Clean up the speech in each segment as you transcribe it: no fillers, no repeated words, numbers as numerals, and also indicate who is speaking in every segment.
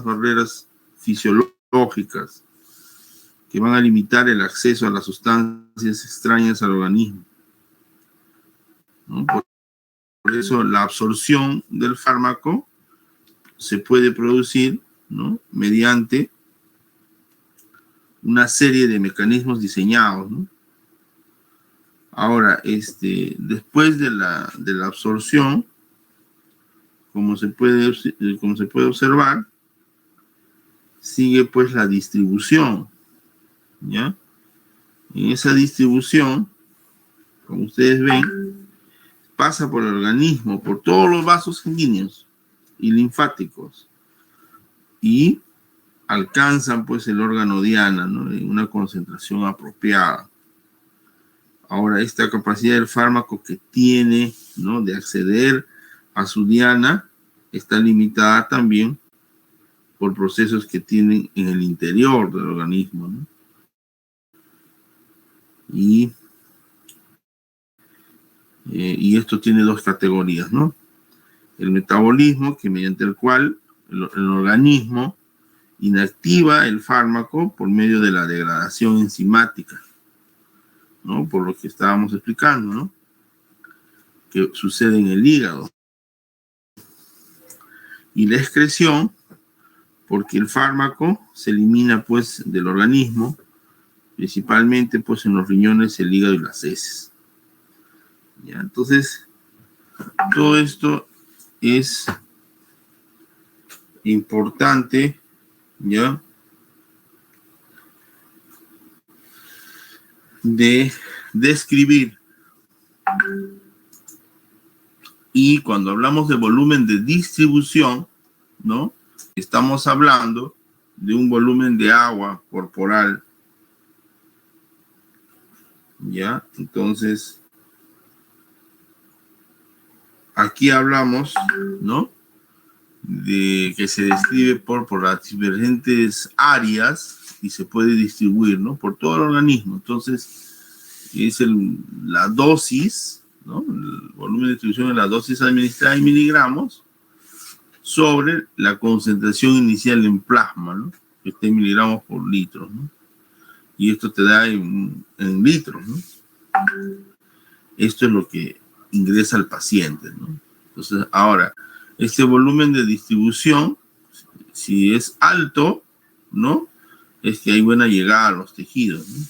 Speaker 1: barreras fisiológicas que van a limitar el acceso a las sustancias extrañas al organismo, ¿no? Por eso la absorción del fármaco se puede producir, ¿no?, mediante una serie de mecanismos diseñados, ¿no? Ahora, después de la absorción, como se puede observar, sigue pues la distribución, ¿ya? En esa distribución, como ustedes ven, pasa por el organismo, por todos los vasos sanguíneos y linfáticos, y alcanzan pues el órgano diana, ¿no?, en una concentración apropiada. Ahora, esta capacidad del fármaco que tiene, ¿no?, de acceder a su diana está limitada también por procesos que tienen en el interior del organismo, ¿no? Y esto tiene dos categorías, ¿no? El metabolismo, que mediante el cual el organismo inactiva el fármaco por medio de la degradación enzimática, ¿no? Por lo que estábamos explicando, ¿no?, que sucede en el hígado. Y la excreción, porque el fármaco se elimina pues del organismo, principalmente pues en los riñones, el hígado y las heces. ¿Ya? Entonces, todo esto es importante, ¿ya?, de describir. Y cuando hablamos de volumen de distribución, ¿no?, estamos hablando de un volumen de agua corporal, ¿ya? Entonces, aquí hablamos, ¿no?, de que se describe por las diferentes áreas y se puede distribuir, ¿no?, por todo el organismo. Entonces, es la dosis, ¿no?, el volumen de distribución de la dosis administrada en miligramos sobre la concentración inicial en plasma, ¿no?, que está en miligramos por litro, ¿no? Y esto te da en litros, ¿no? Esto es lo que ingresa al paciente, ¿no? Entonces, ahora, este volumen de distribución, si es alto, ¿no?, es que hay buena llegada a los tejidos, ¿no?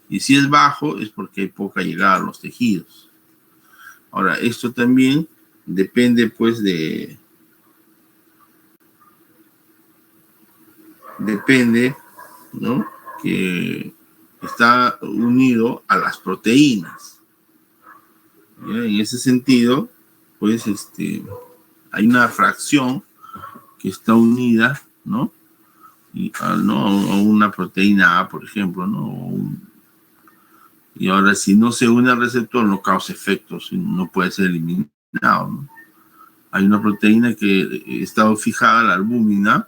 Speaker 1: Y si es bajo, es porque hay poca llegada a los tejidos. Ahora, esto también depende, pues, ¿no?, que está unido a las proteínas. ¿Ya? En ese sentido, pues, hay una fracción que está unida, ¿no?, ¿no?, a una proteína A, por ejemplo, ¿no? Y ahora, si no se une al receptor, no causa efectos, no puede ser eliminado, ¿no? Hay una proteína que está fijada a la albúmina,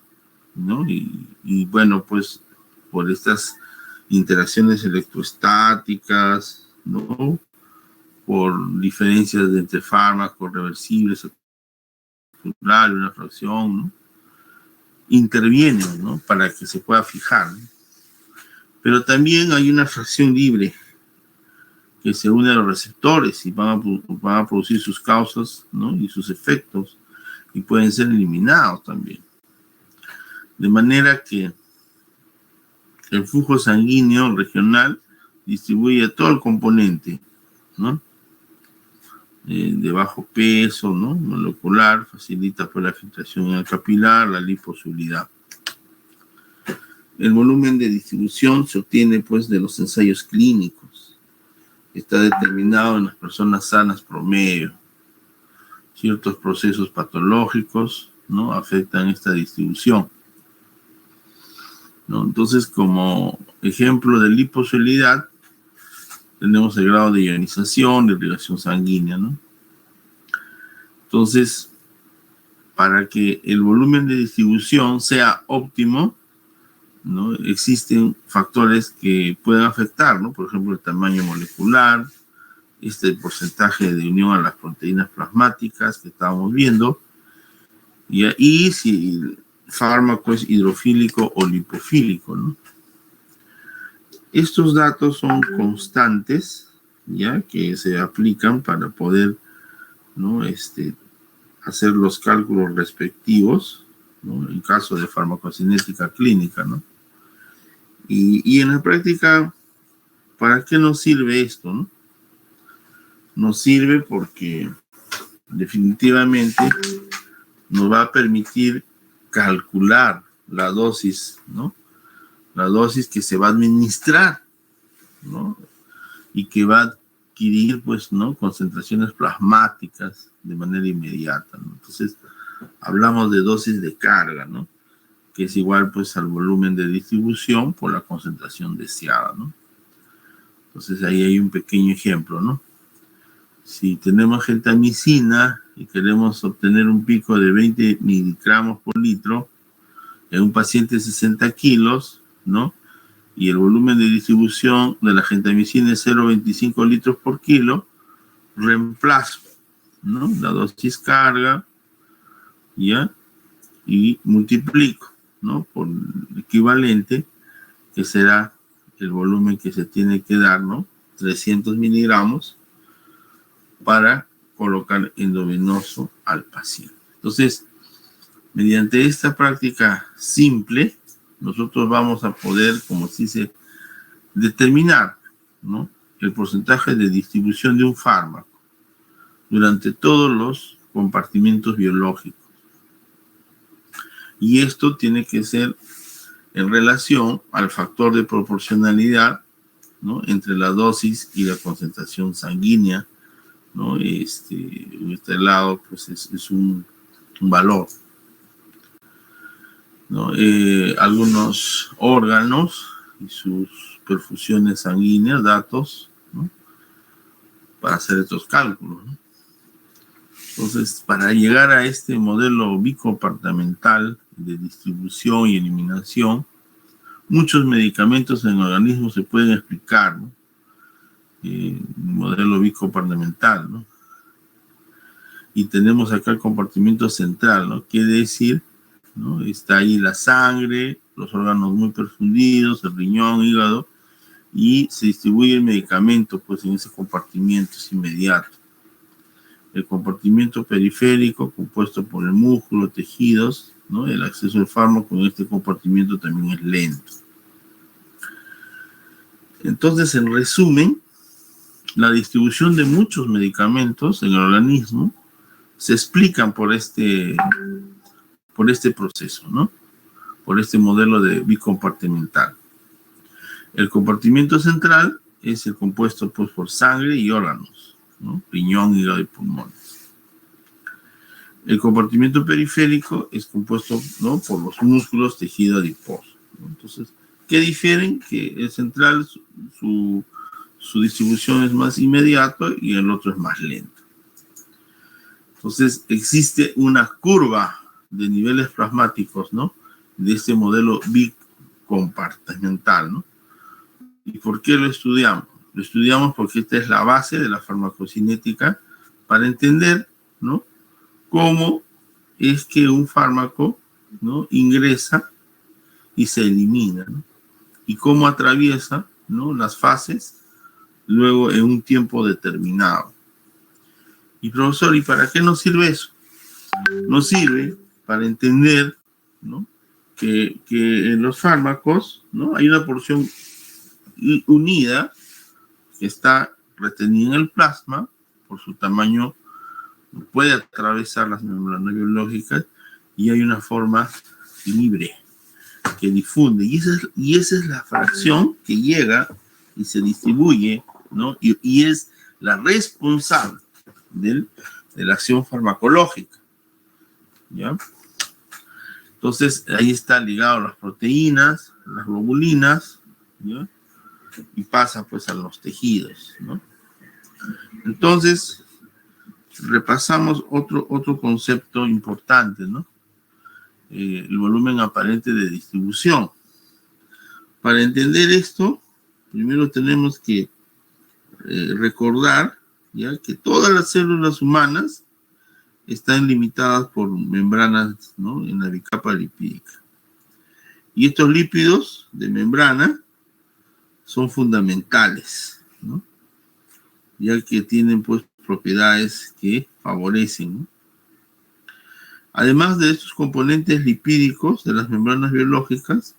Speaker 1: ¿no? Y bueno, pues, por estas interacciones electrostáticas, ¿no?, por diferencias entre fármacos reversibles, una fracción, ¿no?, intervienen, ¿no?, para que se pueda fijar, ¿no? Pero también hay una fracción libre que se une a los receptores y van a producir sus causas, ¿no?, y sus efectos, y pueden ser eliminados también. De manera que el flujo sanguíneo regional distribuye todo el componente, ¿no?, de bajo peso, ¿no?, molecular, facilita pues la filtración en el capilar, la liposolubilidad. El volumen de distribución se obtiene pues de los ensayos clínicos. Está determinado en las personas sanas promedio. Ciertos procesos patológicos, ¿no?, afectan esta distribución, ¿no? Entonces, como ejemplo de liposolubilidad, tenemos el grado de ionización, de irrigación sanguínea, ¿no? Entonces, para que el volumen de distribución sea óptimo, ¿no?, existen factores que pueden afectar, ¿no? Por ejemplo, el tamaño molecular, porcentaje de unión a las proteínas plasmáticas que estábamos viendo, y si fármaco es hidrofílico o lipofílico, ¿no? Estos datos son constantes, ya, que se aplican para poder, ¿no?, hacer los cálculos respectivos, ¿no?, en caso de farmacocinética clínica, ¿no? Y en la práctica, ¿para qué nos sirve esto, no? Nos sirve porque definitivamente nos va a permitir calcular la dosis, ¿no? La dosis que se va a administrar, ¿no? Y que va a adquirir, pues, ¿no?, concentraciones plasmáticas de manera inmediata, ¿no? Entonces, hablamos de dosis de carga, ¿no?, que es igual, pues, al volumen de distribución por la concentración deseada, ¿no? Entonces, ahí hay un pequeño ejemplo, ¿no? Si tenemos gentamicina y queremos obtener un pico de 20 miligramos por litro en un paciente de 60 kilos, ¿no?, y el volumen de distribución de la gentamicina es 0,25 litros por kilo, reemplazo, ¿no?, la dosis carga, ¿ya?, y multiplico, ¿no?, por el equivalente, que será el volumen que se tiene que dar, ¿no?, 300 miligramos, para colocar endovenoso al paciente. Entonces, mediante esta práctica simple, nosotros vamos a poder, como se dice, determinar, ¿no?, el porcentaje de distribución de un fármaco durante todos los compartimentos biológicos. Y esto tiene que ser en relación al factor de proporcionalidad, ¿no?, entre la dosis y la concentración sanguínea, ¿no? En este lado, pues, es un valor, ¿no? Algunos órganos y sus perfusiones sanguíneas, datos, ¿no?, para hacer estos cálculos, ¿no? Entonces, para llegar a este modelo bicompartimental de distribución y eliminación, muchos medicamentos en el organismo se pueden explicar, ¿no?, modelo bicompartimental, ¿no? Y tenemos acá el compartimiento central, ¿no? Quiere decir, ¿no?, está ahí la sangre, los órganos muy perfundidos, el riñón, hígado, y se distribuye el medicamento, pues, en ese compartimiento, es inmediato. El compartimiento periférico, compuesto por el músculo, tejidos, ¿no?, el acceso al fármaco en este compartimiento también es lento. Entonces, en resumen, la distribución de muchos medicamentos en el organismo se explican por este proceso, ¿no?, por este modelo de bicompartimental. El compartimiento central es el compuesto, pues, por sangre y órganos, ¿no?, riñón, hígado y pulmones. El compartimiento periférico es compuesto, ¿no?, por los músculos, tejido adiposo, ¿no? Entonces, ¿qué difieren? Que el central, su distribución es más inmediata y el otro es más lento. Entonces, existe una curva de niveles plasmáticos, ¿no?, de este modelo bicompartimental, ¿no? ¿Y por qué lo estudiamos? Lo estudiamos porque esta es la base de la farmacocinética para entender, ¿no?, cómo es que un fármaco, ¿no?, ingresa y se elimina, ¿no?, y cómo atraviesa, ¿no?, las fases luego en un tiempo determinado. Y profesor, ¿y para qué nos sirve eso? Nos sirve para entender, ¿no?, que en los fármacos, ¿no?, hay una porción unida que está retenida en el plasma por su tamaño, puede atravesar las membranas biológicas, y hay una forma libre que difunde, y esa es la fracción que llega y se distribuye, ¿no?, y es la responsable de la acción farmacológica, ¿ya? Entonces, ahí está ligado a las proteínas, las globulinas, ¿ya?, y pasa, pues, a los tejidos, ¿no? Entonces, repasamos otro concepto importante, ¿no?, el volumen aparente de distribución. Para entender esto, primero tenemos que recordar, ¿ya?, que todas las células humanas están limitadas por membranas, ¿no?, en la bicapa lipídica. Y estos lípidos de membrana son fundamentales, ¿no?, ya que tienen pues propiedades que favorecen, ¿no? Además de estos componentes lipídicos de las membranas biológicas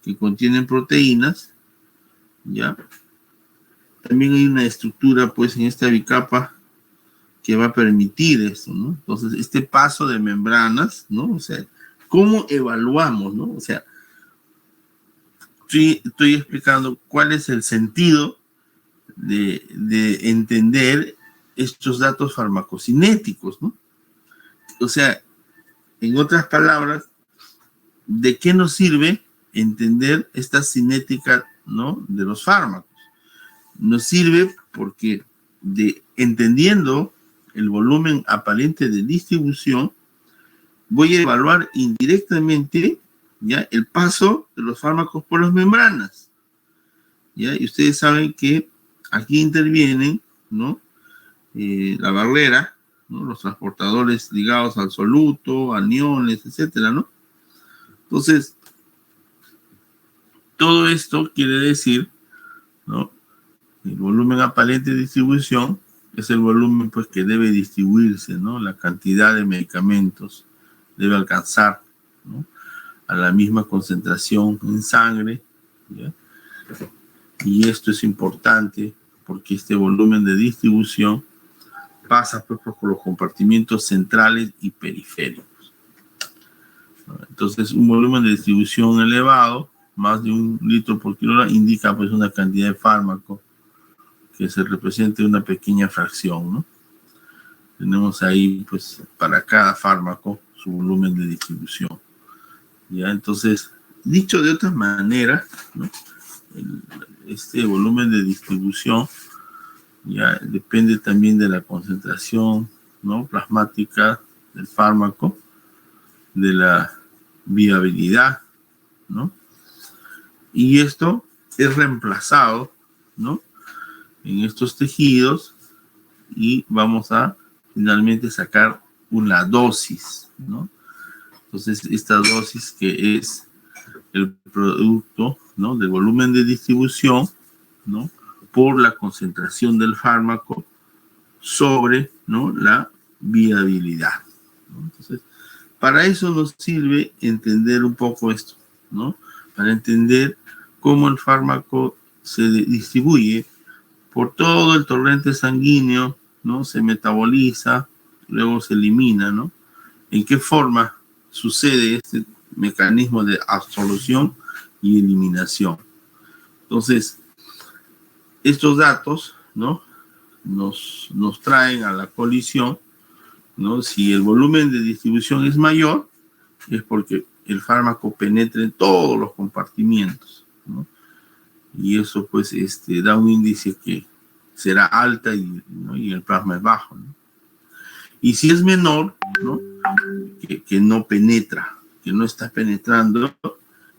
Speaker 1: que contienen proteínas, ¿ya?, también hay una estructura pues en esta bicapa que va a permitir esto, ¿no? Entonces, este paso de membranas, ¿no? O sea, ¿cómo evaluamos, no? O sea, estoy explicando cuál es el sentido de entender estos datos farmacocinéticos, ¿no? O sea, en otras palabras, ¿de qué nos sirve entender esta cinética, ¿no?, de los fármacos? Nos sirve porque entendiendo el volumen aparente de distribución, voy a evaluar indirectamente, ¿ya?, el paso de los fármacos por las membranas, ¿ya? Y ustedes saben que aquí intervienen, ¿no?, la barrera, ¿no?, los transportadores ligados al soluto, aniones, etcétera, ¿no? Entonces, todo esto quiere decir, ¿no?, el volumen aparente de distribución es el volumen pues que debe distribuirse, ¿no? La cantidad de medicamentos debe alcanzar, ¿no?, a la misma concentración en sangre, ¿ya? Y esto es importante porque este volumen de distribución pasa pues, por los compartimientos centrales y periféricos. Entonces, un volumen de distribución elevado, más de 1 litro por kilogramo, indica pues una cantidad de fármaco que se represente una pequeña fracción, ¿no? Tenemos ahí, pues, para cada fármaco su volumen de distribución. ¿Ya? Entonces, dicho de otra manera, ¿no?, este volumen de distribución ya depende también de la concentración, ¿no?, plasmática del fármaco, de la viabilidad, ¿no? Y esto es reemplazado, ¿no?, en estos tejidos y vamos a finalmente sacar una dosis, ¿no? Entonces, esta dosis que es el producto, ¿no?, del volumen de distribución, ¿no?, por la concentración del fármaco sobre, ¿no?, la viabilidad, ¿no? Entonces, para eso nos sirve entender un poco esto, ¿no? Para entender cómo el fármaco se distribuye por todo el torrente sanguíneo, ¿no? Se metaboliza, luego se elimina, ¿no? ¿En qué forma sucede este mecanismo de absorción y eliminación? Entonces, estos datos, ¿no?, nos traen a la colisión, ¿no? Si el volumen de distribución es mayor, es porque el fármaco penetra en todos los compartimientos, ¿no? Y eso, pues, da un índice que será alta ¿no?, y el plasma es bajo, ¿no? Y si es menor, ¿no?, que no penetra, que no está penetrando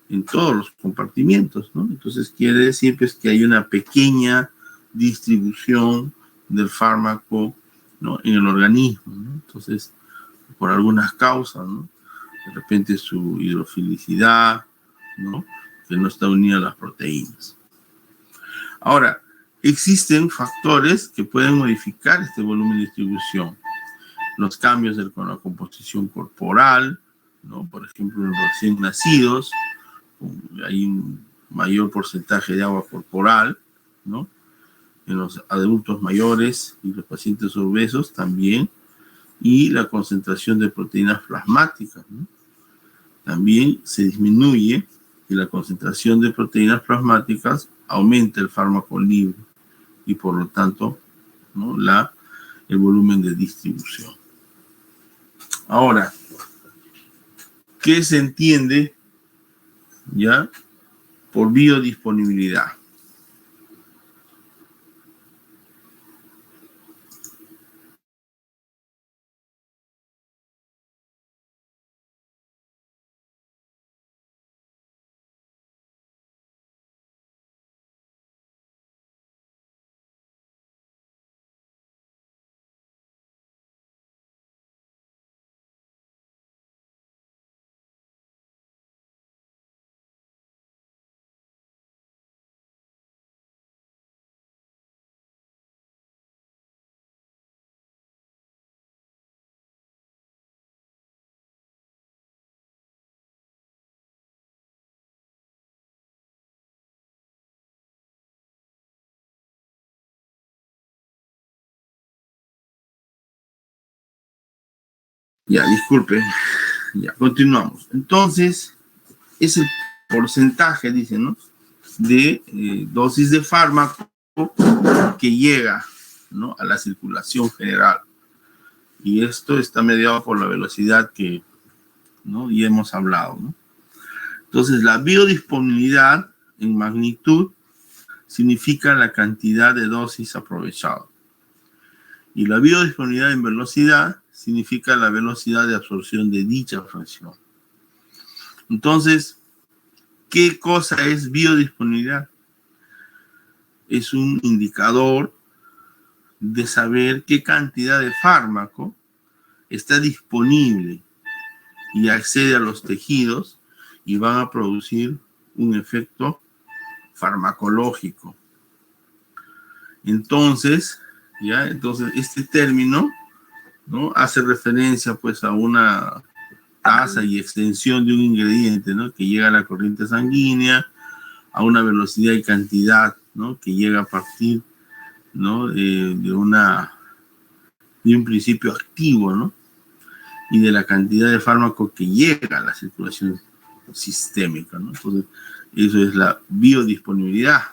Speaker 1: en todos los compartimientos, ¿no? Entonces quiere decir pues que hay una pequeña distribución del fármaco, ¿no?, en el organismo, ¿no? Entonces, por algunas causas, ¿no?, de repente su hidrofilicidad, ¿no?, que no está unida a las proteínas. Ahora, existen factores que pueden modificar este volumen de distribución. Los cambios con la composición corporal, ¿no? Por ejemplo, en los recién nacidos, hay un mayor porcentaje de agua corporal, ¿no? En los adultos mayores y los pacientes obesos también, y la concentración de proteínas plasmáticas, ¿no? También se disminuye y la concentración de proteínas plasmáticas aumenta el fármaco libre y por lo tanto, ¿no?, el volumen de distribución. Ahora, ¿qué se entiende ya por biodisponibilidad? Ya, disculpe. Ya, continuamos. Entonces, es el porcentaje, dicen, ¿no?, de dosis de fármaco que llega, ¿no?, a la circulación general. Y esto está mediado por la velocidad que, ¿no?, ya hemos hablado, ¿no? Entonces, la biodisponibilidad en magnitud significa la cantidad de dosis aprovechado. Y la biodisponibilidad en velocidad significa la velocidad de absorción de dicha fracción. Entonces, ¿qué cosa es biodisponibilidad? Es un indicador de saber qué cantidad de fármaco está disponible y accede a los tejidos y van a producir un efecto farmacológico. Entonces, este término, ¿no?, hace referencia pues a una tasa y extensión de un ingrediente, ¿no?, que llega a la corriente sanguínea, a una velocidad y cantidad, ¿no?, que llega a partir, ¿no?, de un principio activo, ¿no?, y de la cantidad de fármaco que llega a la circulación sistémica, ¿no? Entonces, eso es la biodisponibilidad.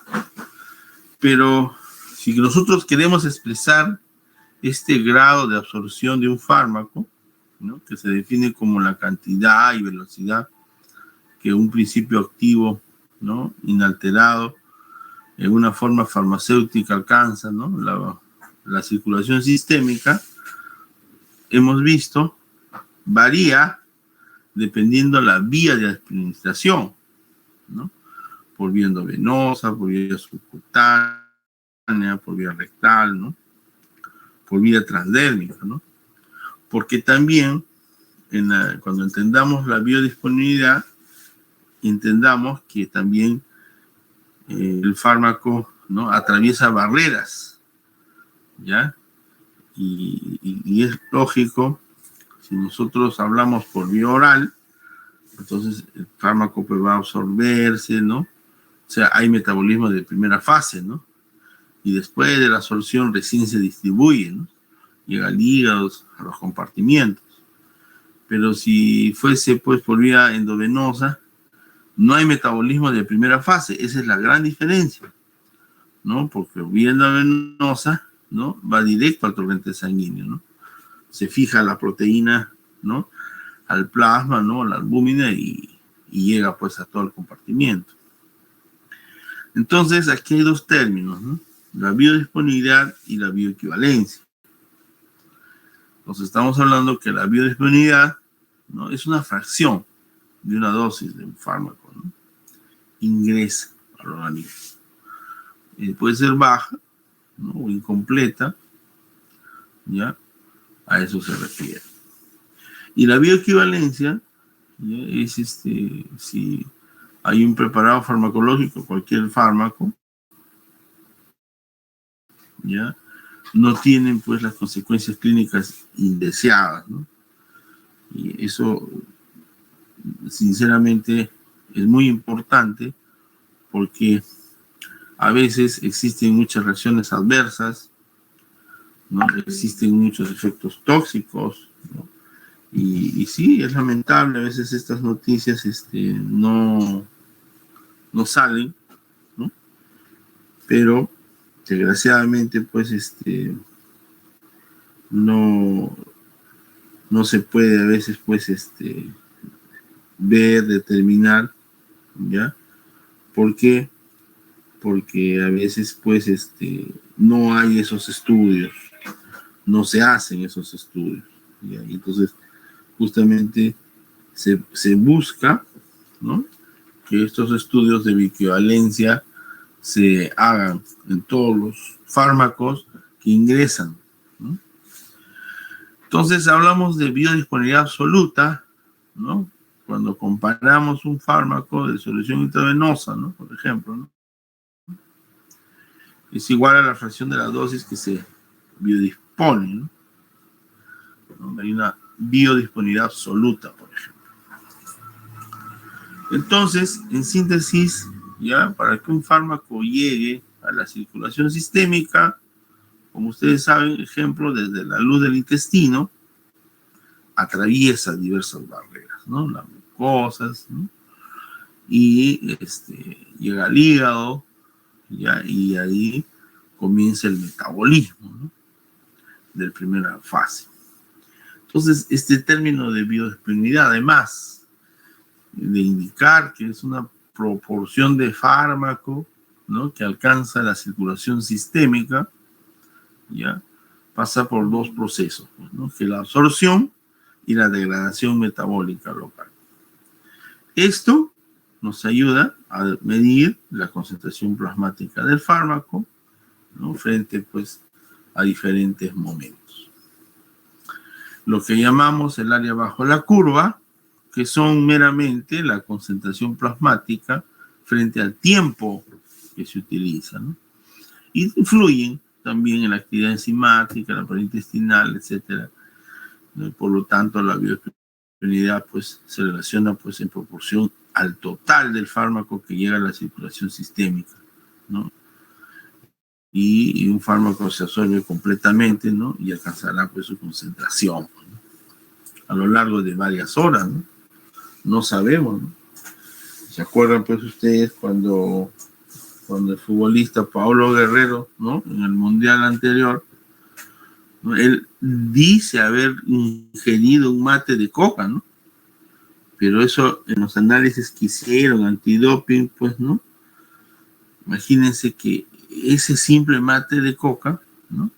Speaker 1: Pero si nosotros queremos expresar este grado de absorción de un fármaco, ¿no?, que se define como la cantidad y velocidad que un principio activo, ¿no?, inalterado en una forma farmacéutica alcanza, ¿no?, la circulación sistémica, hemos visto, varía dependiendo la vía de administración, ¿no?, por vía endovenosa, por vía subcutánea, por vía rectal, ¿no?, por vía transdérmica, ¿no? Porque también, cuando entendamos la biodisponibilidad, entendamos que también el fármaco, ¿no?, atraviesa barreras, ¿ya? Y es lógico, si nosotros hablamos por vía oral, entonces el fármaco pues va a absorberse, ¿no? O sea, hay metabolismo de primera fase, ¿no? Y después de la absorción recién se distribuye, ¿no? Llega al hígado, a los compartimientos. Pero si fuese pues por vía endovenosa, no hay metabolismo de primera fase. Esa es la gran diferencia, ¿no? Porque vía endovenosa, ¿no?, va directo al torrente sanguíneo, ¿no? Se fija la proteína, ¿no?, al plasma, ¿no?, a la albúmina y llega pues a todo el compartimiento. Entonces, aquí hay dos términos, ¿no?, la biodisponibilidad y la bioequivalencia. Entonces, estamos hablando que la biodisponibilidad, ¿no?, es una fracción de una dosis de un fármaco, ¿no?, ingresa al organismo. Puede ser baja, ¿no?, o incompleta, ¿ya? A eso se refiere. Y la bioequivalencia, ¿ya?, es si hay un preparado farmacológico, cualquier fármaco, ¿ya?, no tienen pues las consecuencias clínicas indeseadas, ¿no? Y eso, sinceramente, es muy importante porque a veces existen muchas reacciones adversas, ¿no? Existen muchos efectos tóxicos, ¿no? Y sí, es lamentable, a veces estas noticias no salen, ¿no? Pero desgraciadamente pues no se puede a veces pues ver, determinar, ¿ya? ¿Por qué? Porque a veces pues no hay esos estudios, no se hacen esos estudios, ¿ya? Y entonces justamente se busca, ¿no?, que estos estudios de bioequivalencia se hagan en todos los fármacos que ingresan, ¿no? Entonces hablamos de biodisponibilidad absoluta, ¿no?, cuando comparamos un fármaco de solución intravenosa, ¿no?, por ejemplo, ¿no?, es igual a la fracción de la dosis que se biodispone, ¿no? Hay una biodisponibilidad absoluta, por ejemplo. Entonces, en síntesis, ya, para que un fármaco llegue a la circulación sistémica, como ustedes saben, ejemplo, desde la luz del intestino, atraviesa diversas barreras, ¿no? Las mucosas, ¿no? Y llega al hígado, ¿ya? Y ahí comienza el metabolismo, ¿no? De la primera fase. Entonces, este término de biodisponibilidad, además de indicar que es una proporción de fármaco, ¿no? Que alcanza la circulación sistémica, ¿ya? Pasa por dos procesos, ¿no? Que la absorción y la degradación metabólica local. Esto nos ayuda a medir la concentración plasmática del fármaco, ¿no? Frente, pues, a diferentes momentos. Lo que llamamos el área bajo la curva, que son meramente la concentración plasmática frente al tiempo que se utiliza, ¿no? Y influyen también en la actividad enzimática, la pared intestinal, etcétera. Por lo tanto, la biodisponibilidad, pues, se relaciona, pues, en proporción al total del fármaco que llega a la circulación sistémica, ¿no? Y un fármaco se absorbe completamente, ¿no? Y alcanzará, pues, su concentración, ¿no? A lo largo de varias horas, ¿no? No sabemos, ¿no? ¿Se acuerdan, pues, ustedes cuando el futbolista Paolo Guerrero, ¿no? En el mundial anterior, ¿no? Él dice haber ingerido un mate de coca, ¿no? Pero eso en los análisis que hicieron antidoping, pues, ¿no? Imagínense que ese simple mate de coca, ¿no?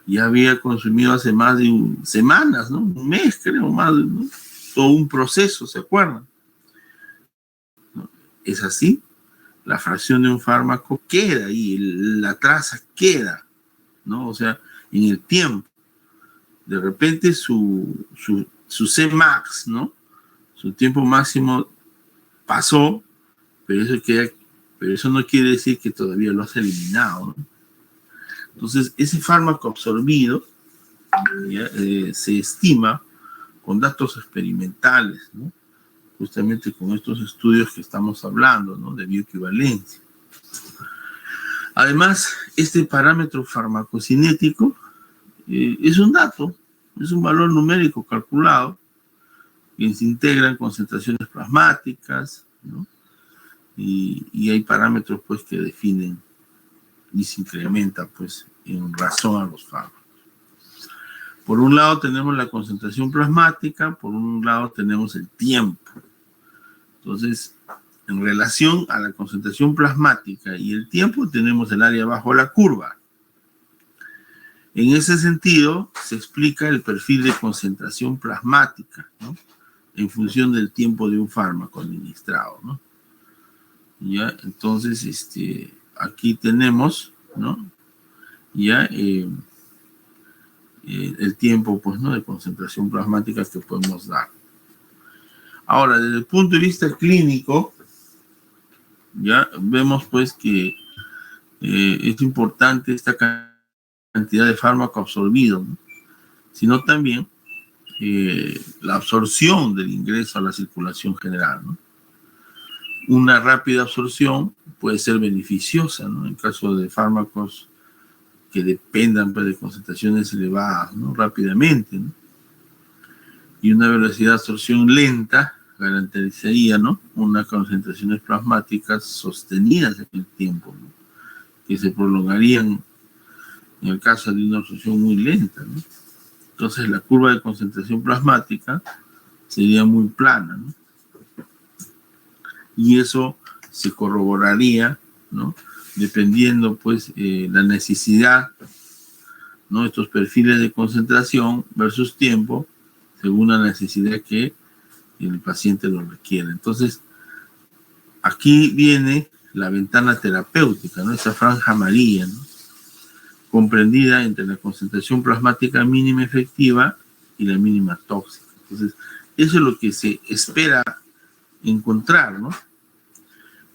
Speaker 1: Ya había consumido hace más de semanas, ¿no? Un mes, creo, más, ¿no? Todo un proceso, ¿se acuerdan? ¿No? Es así. La fracción de un fármaco queda ahí, la traza queda, ¿no? O sea, en el tiempo. De repente su Cmax, ¿no? Su tiempo máximo pasó, pero eso no quiere decir que todavía lo has eliminado, ¿no? Entonces, ese fármaco absorbido se estima con datos experimentales, ¿no? Justamente con estos estudios que estamos hablando, ¿no? De bioequivalencia. Además, este parámetro farmacocinético es un dato, es un valor numérico calculado que se integra en concentraciones plasmáticas, ¿no? Y hay parámetros, pues, que definen y se incrementa, pues, en razón a los fármacos. Por un lado tenemos la concentración plasmática, por un lado tenemos el tiempo. Entonces, en relación a la concentración plasmática y el tiempo, tenemos el área bajo la curva. En ese sentido, se explica el perfil de concentración plasmática, ¿no? En función del tiempo de un fármaco administrado, ¿no? Ya, entonces, aquí tenemos, ¿no? Ya, el tiempo, pues, ¿no? De concentración plasmática que podemos dar. Ahora, desde el punto de vista clínico, ya vemos, pues, que es importante esta cantidad de fármaco absorbido, ¿no? Sino también la absorción del ingreso a la circulación general, ¿no? Una rápida absorción puede ser beneficiosa, ¿no? En caso de fármacos que dependan, pues, de concentraciones elevadas, ¿no? Rápidamente, ¿no? Y una velocidad de absorción lenta garantizaría, ¿no? Unas concentraciones plasmáticas sostenidas en el tiempo, ¿no? Que se prolongarían en el caso de una absorción muy lenta, ¿no? Entonces la curva de concentración plasmática sería muy plana, ¿no? Y eso se corroboraría, ¿no? Dependiendo, pues, la necesidad, ¿no? Estos perfiles de concentración versus tiempo, según la necesidad que el paciente lo requiere. Entonces, aquí viene la ventana terapéutica, ¿no? Esa franja amarilla, ¿no? Comprendida entre la concentración plasmática mínima efectiva y la mínima tóxica. Entonces, eso es lo que se espera encontrar, ¿no?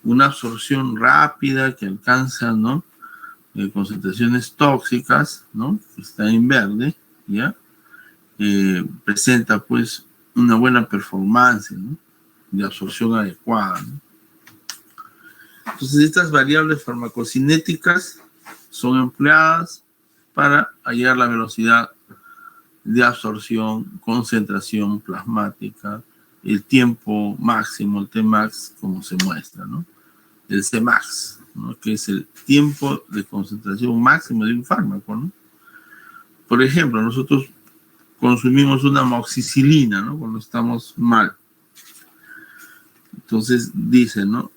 Speaker 1: Una absorción rápida que alcanza, ¿no? Concentraciones tóxicas, ¿no? Que está en verde, ¿ya? Presenta, pues, una buena performance, ¿no? De absorción adecuada, ¿no? Entonces, estas variables farmacocinéticas son empleadas para hallar la velocidad de absorción, concentración plasmática, el tiempo máximo, el Tmax, como se muestra, ¿no? El Cmax, ¿no? Que es el tiempo de concentración máximo de un fármaco, ¿no? Por ejemplo, nosotros consumimos una amoxicilina, ¿no? Cuando estamos mal. Entonces dice, ¿no?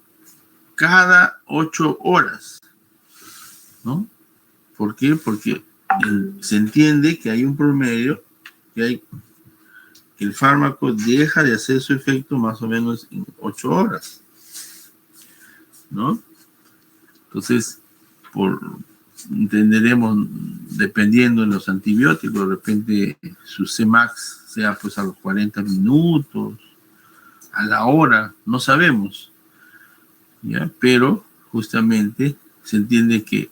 Speaker 1: Cada 8 horas, ¿no? ¿Por qué? Porque se entiende que hay un promedio, que el fármaco deja de hacer su efecto más o menos en 8 horas, ¿no? Entonces, entenderemos, dependiendo de los antibióticos, de repente su Cmax sea pues a los 40 minutos, a la hora, no sabemos, ¿ya? Pero justamente se entiende que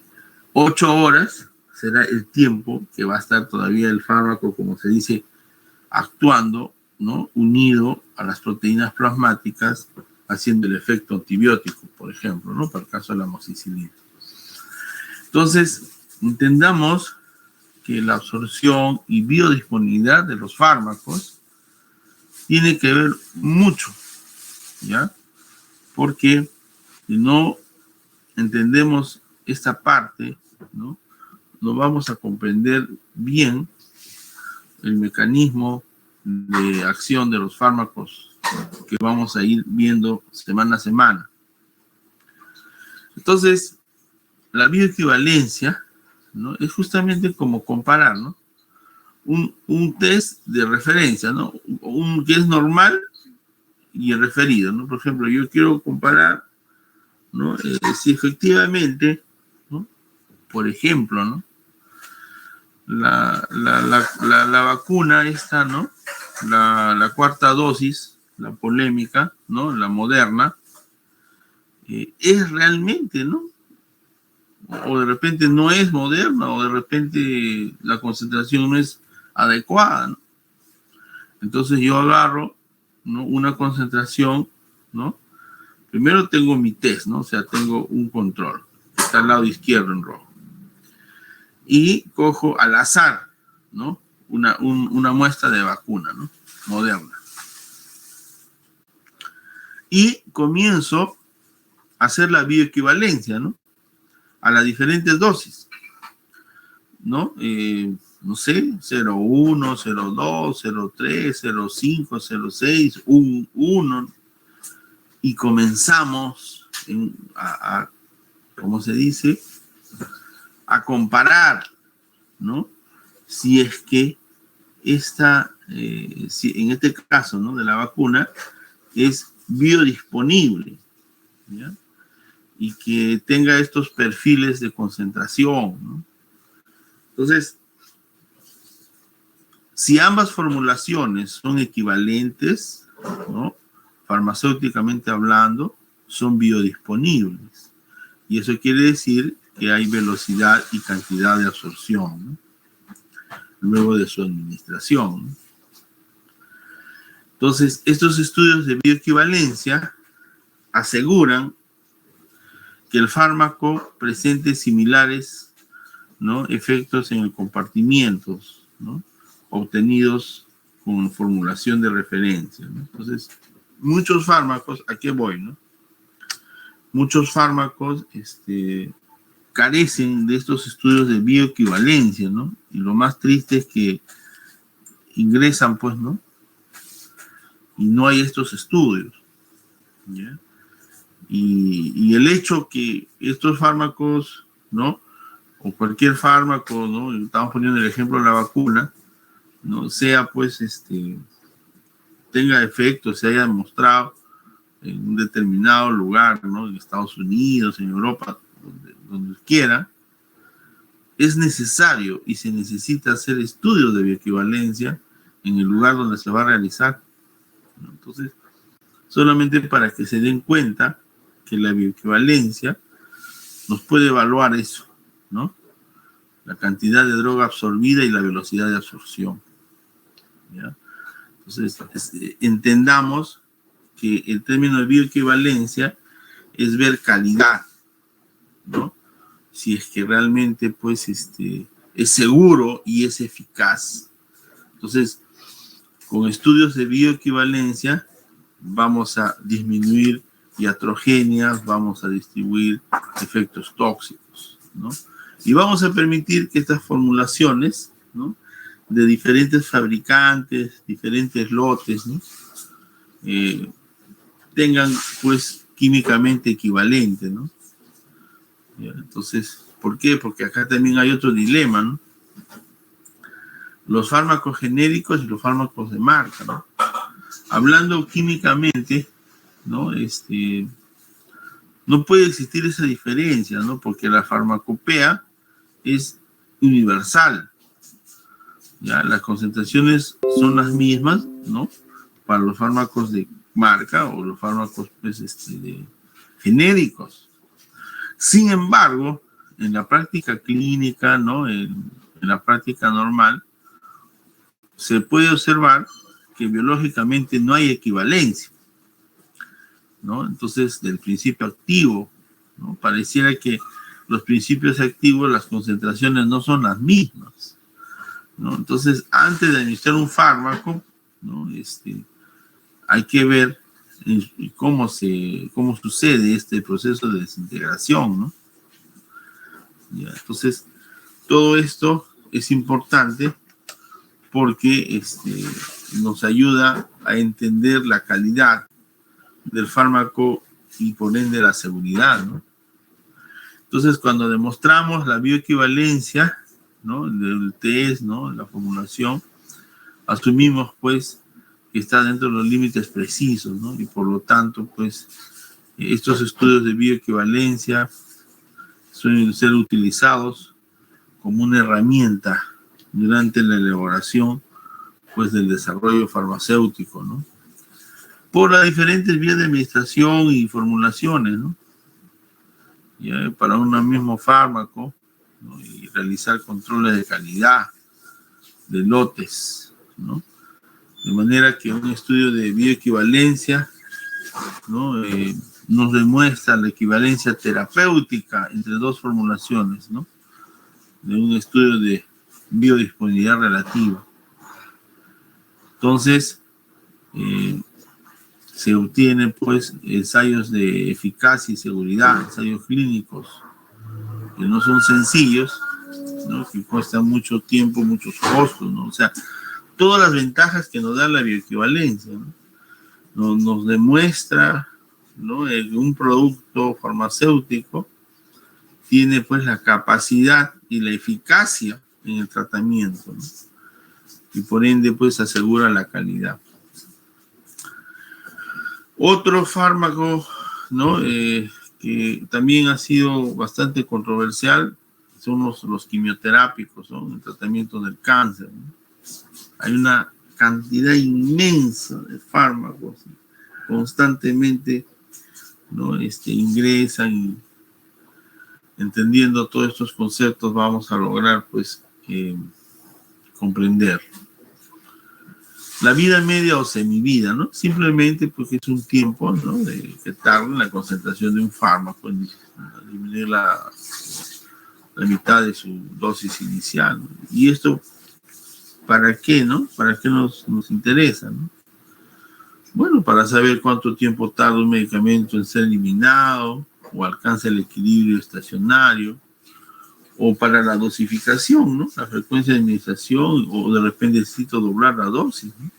Speaker 1: 8 horas será el tiempo que va a estar todavía el fármaco, como se dice, actuando, ¿no? Unido a las proteínas plasmáticas, haciendo el efecto antibiótico, por ejemplo, ¿no? Para el caso de la amoxicilina. Entonces, entendamos que la absorción y biodisponibilidad de los fármacos tiene que ver mucho, ¿ya? Porque si no entendemos esta parte, ¿no? No vamos a comprender bien el mecanismo de acción de los fármacos que vamos a ir viendo semana a semana. Entonces, la bioequivalencia, ¿no? Es justamente como comparar, ¿no? Un test de referencia, ¿no? Un que es normal y el referido, ¿no? Por ejemplo, yo quiero comparar, ¿no? Si efectivamente, ¿no? Por ejemplo, ¿no? La vacuna esta, ¿no? La cuarta dosis, la polémica, ¿no? La Moderna, es realmente, ¿no? O de repente no es Moderna, o de repente la concentración no es adecuada, ¿no? Entonces yo agarro, ¿no? Una concentración, ¿no? Primero tengo mi test, ¿no? O sea, tengo un control, que está al lado izquierdo en rojo. Y cojo al azar, ¿no? Una muestra de vacuna, ¿no? Moderna. Y comienzo a hacer la bioequivalencia, ¿no? A las diferentes dosis, ¿no? No sé, 0,1, 0,2, 0,3, 0,5, 0,6, 1, y comenzamos ¿cómo se dice? A comparar, ¿no? Si es que si en este caso, ¿no? De la vacuna, es biodisponible, ¿ya? Y que tenga estos perfiles de concentración, ¿no? Entonces, si ambas formulaciones son equivalentes, ¿no? Farmacéuticamente hablando, son biodisponibles. Y eso quiere decir que hay velocidad y cantidad de absorción, ¿no? Luego de su administración, ¿no? Entonces, estos estudios de bioequivalencia aseguran que el fármaco presente similares, ¿no? Efectos en el compartimiento, ¿no? Obtenidos con formulación de referencia, ¿no? Entonces, muchos fármacos, ¿a qué voy, no? Muchos fármacos carecen de estos estudios de bioequivalencia, ¿no? Y lo más triste es que ingresan, pues, ¿no? Y no hay estos estudios, ¿ya? Y el hecho que estos fármacos, ¿no? O cualquier fármaco, ¿no? Estamos poniendo el ejemplo de la vacuna, ¿no? Sea, pues, tenga efecto, se haya demostrado en un determinado lugar, ¿no? En Estados Unidos, en Europa, donde quiera, es necesario y se necesita hacer estudios de bioequivalencia en el lugar donde se va a realizar, ¿no? Entonces, solamente para que se den cuenta que la bioequivalencia nos puede evaluar eso, ¿no? La cantidad de droga absorbida y la velocidad de absorción, ¿ya? Entonces, entendamos que el término de bioequivalencia es ver calidad, ¿no? Si es que realmente, pues, es seguro y es eficaz, Entonces, con estudios de bioequivalencia vamos a disminuir iatrogenias, vamos a distribuir efectos tóxicos, ¿no? Y vamos a permitir que estas formulaciones, ¿no?, de diferentes fabricantes, diferentes lotes, ¿no?, tengan, pues, químicamente equivalente, ¿no? Entonces, ¿por qué? Porque acá también hay otro dilema, ¿no? Los fármacos genéricos y los fármacos de marca, ¿no? Hablando químicamente, ¿no?, no puede existir esa diferencia, ¿no? Porque la farmacopea es universal. Ya, las concentraciones son las mismas, ¿no?, para los fármacos de marca o los fármacos, pues, genéricos. Sin embargo, en la práctica clínica, ¿no?, en la práctica normal, se puede observar que biológicamente no hay equivalencia, ¿no? Entonces, del principio activo, ¿no?, pareciera que los principios activos, las concentraciones no son las mismas, ¿no? Entonces, antes de administrar un fármaco, ¿no?, hay que ver cómo sucede este proceso de desintegración, ¿no? Ya, entonces, todo esto es importante porque nos ayuda a entender la calidad del fármaco y por ende la seguridad, ¿no? Entonces, cuando demostramos la bioequivalencia, ¿no?, del test, ¿no?, la formulación, asumimos, pues, que está dentro de los límites precisos, ¿no? Y por lo tanto, pues, estos estudios de bioequivalencia suelen ser utilizados como una herramienta durante la elaboración, pues, del desarrollo farmacéutico, ¿no?, por las diferentes vías de administración y formulaciones, ¿no? Ya, para un mismo fármaco, ¿no?, y realizar controles de calidad de lotes, ¿no? De manera que un estudio de bioequivalencia, ¿no?, nos demuestra la equivalencia terapéutica entre dos formulaciones, ¿no?, de un estudio de biodisponibilidad relativa. Entonces, se obtienen, pues, ensayos de eficacia y seguridad, ensayos clínicos, que no son sencillos, ¿no?, que cuestan mucho tiempo, muchos costos, ¿no? O sea, todas las ventajas que nos da la bioequivalencia, ¿no? Nos demuestra, ¿no?, que un producto farmacéutico tiene, pues, la capacidad y la eficacia en el tratamiento, ¿no?, y por ende, pues, asegura la calidad. Otro fármaco, ¿no?, que también ha sido bastante controversial son los quimioterápicos, ¿no?, en el tratamiento del cáncer, ¿no? Hay una cantidad inmensa de fármacos constantemente, ¿no?, ingresan, y entendiendo todos estos conceptos vamos a lograr, pues, comprender la vida media o semivida, ¿no? Simplemente porque es un tiempo, ¿no?, que tarda en la concentración de un fármaco en disminuir la mitad de su dosis inicial, ¿no? Y esto, ¿para qué, no? ¿Para qué nos interesa, no? Bueno, para saber cuánto tiempo tarda un medicamento en ser eliminado o alcanza el equilibrio estacionario, o para la dosificación, ¿no?, la frecuencia de administración, o de repente necesito doblar la dosis, ¿no?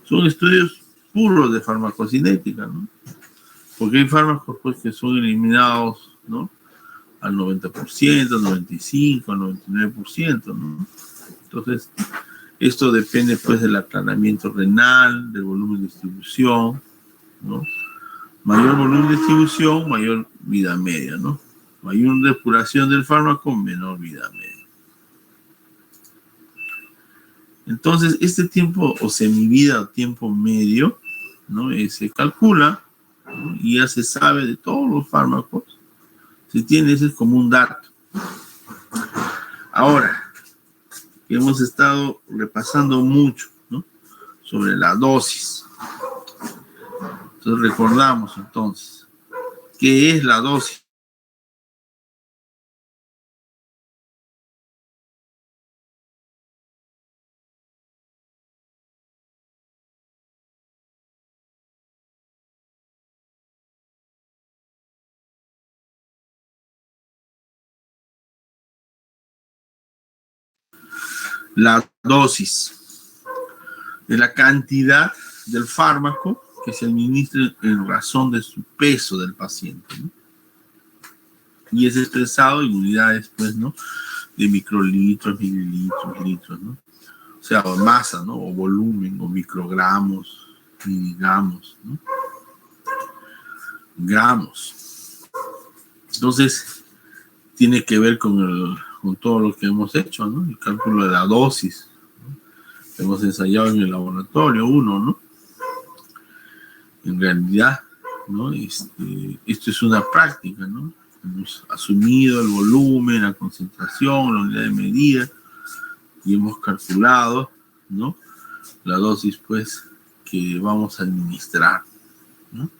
Speaker 1: Son estudios puros de farmacocinética, ¿no? Porque hay fármacos, pues, que son eliminados, ¿no?, al 90%, al 95%, al 99%, ¿no? Entonces, esto depende, pues, del aclaramiento renal, del volumen de distribución, ¿no? Mayor volumen de distribución, mayor vida media, ¿no? Mayor depuración del fármaco, menor vida media. Entonces, este tiempo o semivida o tiempo medio, ¿no?, se calcula, ¿no?, y ya se sabe de todos los fármacos. Se tiene ese como un dato. Ahora, hemos estado repasando mucho, ¿no?, sobre la dosis. Entonces, recordamos entonces, ¿qué es la dosis? La dosis es la cantidad del fármaco que se administra en razón de su peso del paciente, ¿no? Y es expresado en unidades, pues, ¿no? De microlitros, mililitros, litros, ¿no? O sea, o masa, ¿no? O volumen, o microgramos, miligramos, ¿no? Gramos. Entonces, tiene que ver con todo lo que hemos hecho, ¿no? El cálculo de la dosis, ¿no? Hemos ensayado en el laboratorio uno, ¿no? En realidad, ¿no? Esto es una práctica, ¿no? Hemos asumido el volumen, la concentración, la unidad de medida y hemos calculado, ¿no? La dosis, pues, que vamos a administrar, ¿no?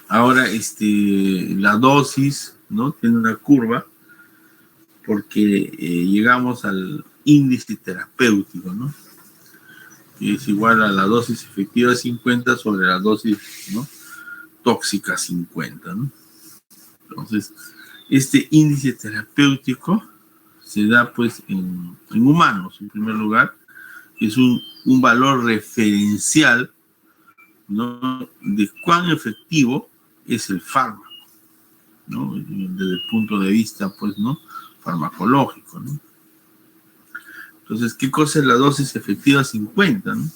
Speaker 1: Ahora, la dosis, ¿no? Tiene una curva porque llegamos al índice terapéutico, ¿no? Que es igual a la dosis efectiva 50 sobre la dosis, ¿no? Tóxica 50, ¿no? Entonces, este índice terapéutico se da, pues, en humanos, en primer lugar, que es un valor referencial, ¿no? De cuán efectivo es el fármaco, ¿no? Desde el punto de vista, pues, ¿no? Farmacológico, ¿no? Entonces, ¿qué cosa es la dosis efectiva 50, ¿no?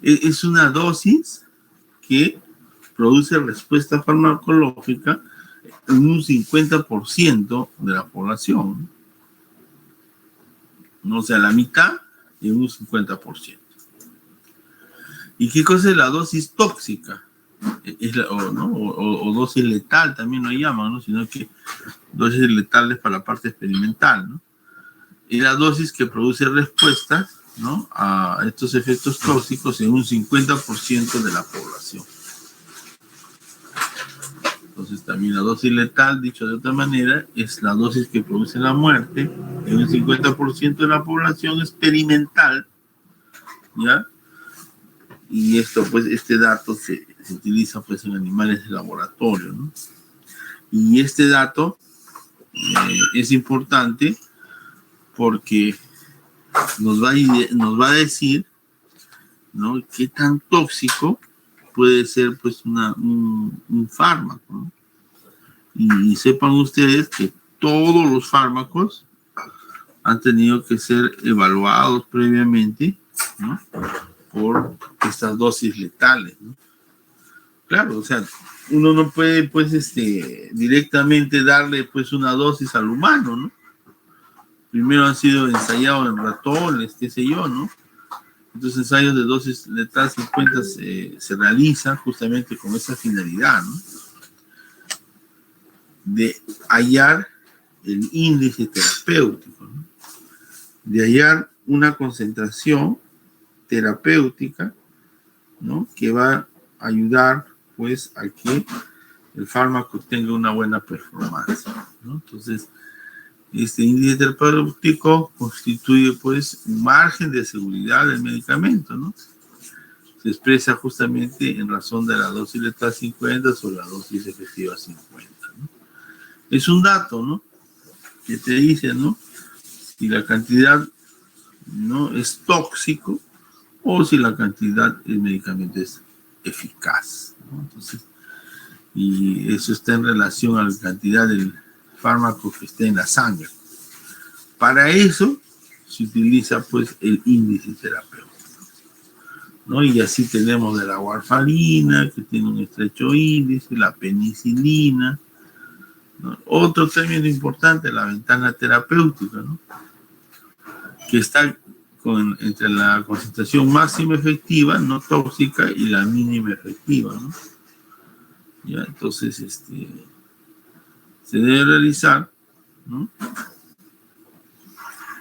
Speaker 1: Es una dosis que produce respuesta farmacológica en un 50% de la población, ¿no? O sea, la mitad en un 50%. ¿Y qué cosa es la dosis tóxica? O dosis letal también lo llaman, ¿no? Sino que dosis letales para la parte experimental, ¿no? Y la dosis que produce respuesta, ¿no? A estos efectos tóxicos en un 50% de la población. Entonces también la dosis letal, dicho de otra manera, es la dosis que produce la muerte en un 50% de la población experimental, ¿ya? Y esto, pues, este dato se utiliza, pues, en animales de laboratorio, ¿no? Y este dato es importante porque nos va a decir, ¿no? Qué tan tóxico puede ser, pues, un fármaco, ¿no? Y sepan ustedes que todos los fármacos han tenido que ser evaluados previamente, ¿no? Por estas dosis letales, ¿no? Claro, o sea, uno no puede, pues, directamente darle, pues, una dosis al humano, ¿no? Primero han sido ensayados en ratones, qué sé yo, ¿no? Entonces, ensayos de dosis letal 50 se realizan justamente con esa finalidad, ¿no? De hallar el índice terapéutico, ¿no? De hallar una concentración terapéutica, ¿no? Que va a ayudar, pues, a que el fármaco tenga una buena performance, ¿no? Entonces, este índice terapéutico constituye, pues, un margen de seguridad del medicamento, ¿no? Se expresa justamente en razón de la dosis letal 50 sobre la dosis efectiva 50, ¿no? Es un dato, ¿no? Que te dice, ¿no? Si la cantidad, ¿no? Es tóxico o si la cantidad del medicamento es eficaz, ¿no? Entonces, y eso está en relación a la cantidad del fármaco que esté en la sangre. Para eso se utiliza, pues, el índice terapéutico, ¿no? Y así tenemos de la warfarina, que tiene un estrecho índice, la penicilina, ¿no? Otro término importante, la ventana terapéutica, ¿no? Que está entre la concentración máxima efectiva, no tóxica, y la mínima efectiva, ¿no? Ya, entonces, se debe realizar, ¿no?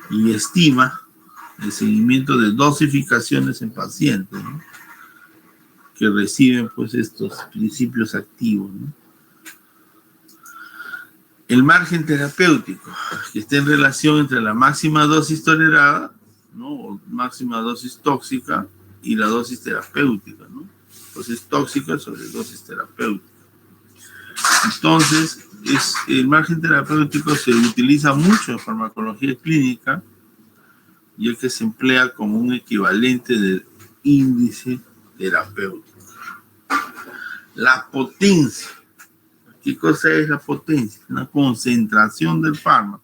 Speaker 1: Y estima el seguimiento de dosificaciones en pacientes, ¿no? Que reciben, pues, estos principios activos, ¿no? El margen terapéutico, que está en relación entre la máxima dosis tolerada, ¿no? O máxima dosis tóxica y la dosis terapéutica, ¿no? Dosis tóxica sobre dosis terapéutica. Entonces, el margen terapéutico se utiliza mucho en farmacología clínica, ya que se emplea como un equivalente del índice terapéutico. La potencia. ¿Qué cosa es la potencia? Una concentración del fármaco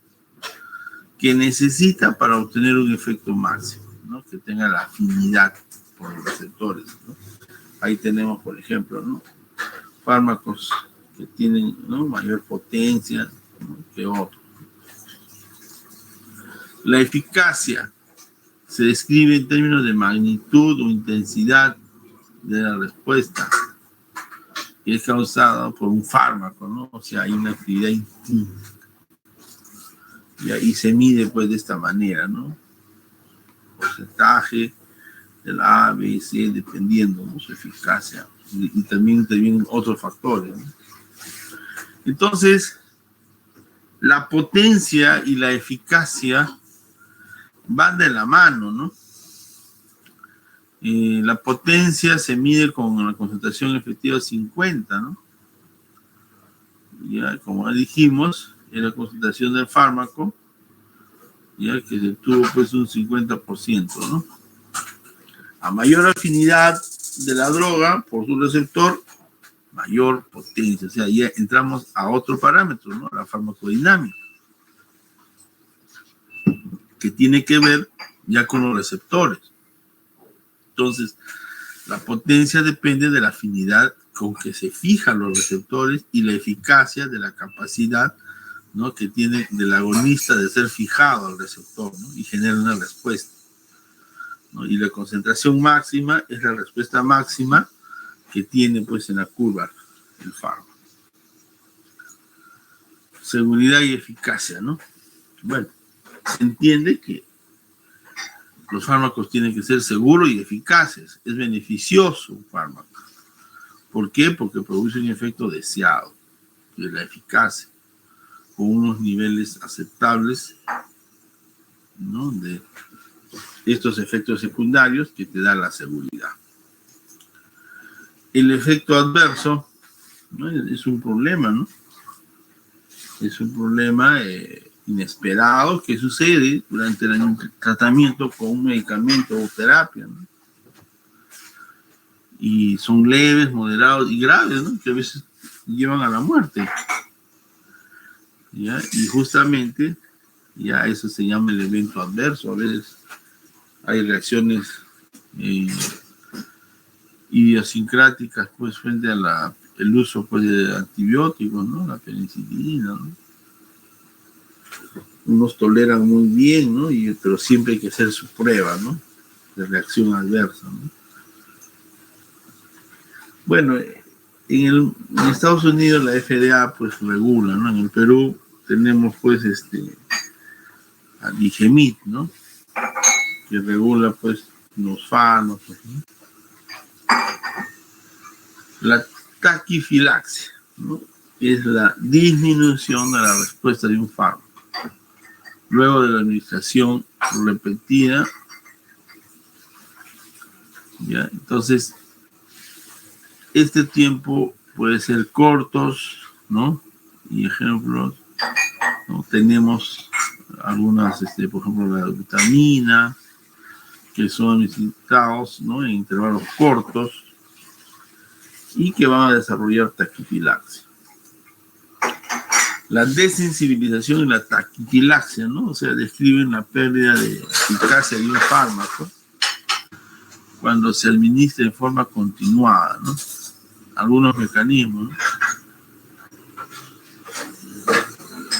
Speaker 1: que necesita para obtener un efecto máximo, ¿no? Que tenga la afinidad por los receptores, ¿no? Ahí tenemos, por ejemplo, ¿no? Fármacos que tienen, ¿no?, mayor potencia, ¿no?, que otros. La eficacia se describe en términos de magnitud o intensidad de la respuesta que es causada por un fármaco, ¿no? O sea, hay una actividad intrínseca. Y se mide, pues, de esta manera, ¿no? Porcentaje de la A, B y C, dependiendo de su eficacia. Y también intervienen otros factores, ¿no? Entonces, la potencia y la eficacia van de la mano, ¿no? La potencia se mide con la concentración efectiva 50, ¿no? Ya, como dijimos, es la concentración del fármaco, ya que se tuvo, pues, un 50%, ¿no? A mayor afinidad de la droga por su receptor, mayor potencia. O sea, ya entramos a otro parámetro, ¿no? La farmacodinámica, que tiene que ver ya con los receptores. Entonces, la potencia depende de la afinidad con que se fijan los receptores y la eficacia de la capacidad, ¿no?, que tiene del agonista de ser fijado al receptor, ¿no?, y genera una respuesta, ¿no? Y la concentración máxima es la respuesta máxima que tiene, pues, en la curva el fármaco. Seguridad y eficacia, ¿no? Bueno, se entiende que los fármacos tienen que ser seguros y eficaces. Es beneficioso un fármaco. ¿Por qué? Porque produce un efecto deseado, que es la eficacia, con unos niveles aceptables, ¿no?, de estos efectos secundarios que te dan la seguridad. El efecto adverso, ¿no?, es un problema, ¿no? Es un problema inesperado que sucede durante el tratamiento con un medicamento o terapia, ¿no? Y son leves, moderados y graves, ¿no?, que a veces llevan a la muerte, ¿ya? Y justamente ya eso se llama el evento adverso. A veces hay reacciones idiosincráticas, pues, frente a el uso, pues, de antibióticos, ¿no? La penicilina, ¿no? Unos toleran muy bien, ¿no? Pero siempre hay que hacer su prueba, ¿no?, de reacción adversa, ¿no? Bueno, en Estados Unidos la FDA, pues, regula, ¿no? En el Perú tenemos, pues, a Digemit, ¿no?, que regula, pues, los fármacos, ¿no? La taquifilaxia, ¿no?, es la disminución de la respuesta de un fármaco luego de la administración repetida, ¿ya? Entonces, este tiempo puede ser cortos, ¿no? Y ejemplos, ¿no? Tenemos algunas, por ejemplo, la vitamina, que son administrados, ¿no?, en intervalos cortos y que van a desarrollar taquifilaxia. La desensibilización y la taquifilaxia, ¿no? O sea, describen la pérdida de eficacia de un fármaco cuando se administra en forma continuada, ¿no? Algunos mecanismos,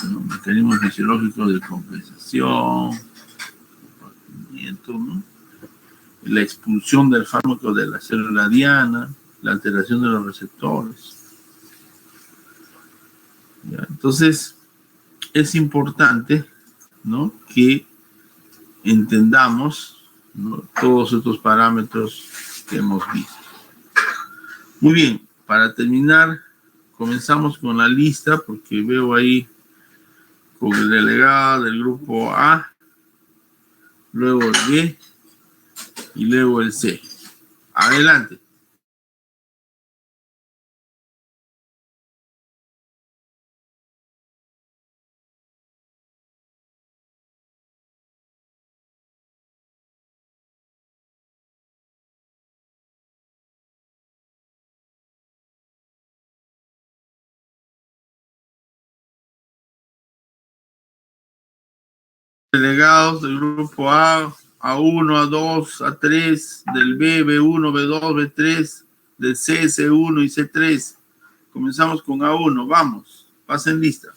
Speaker 1: ¿no? Mecanismos fisiológicos de compensación, ¿no?, la expulsión del fármaco de la célula diana, la alteración de los receptores, ¿ya? Entonces, es importante, ¿no?, que entendamos, ¿no?, todos estos parámetros que hemos visto. Muy bien, para terminar, comenzamos con la lista, porque veo ahí con el delegado del grupo A, luego el B y luego el C. Adelante. delegados del grupo A, A1, A2, A3, del B, B1, B2, B3, del C, C1 y C3. Comenzamos con A1, vamos, pasen lista.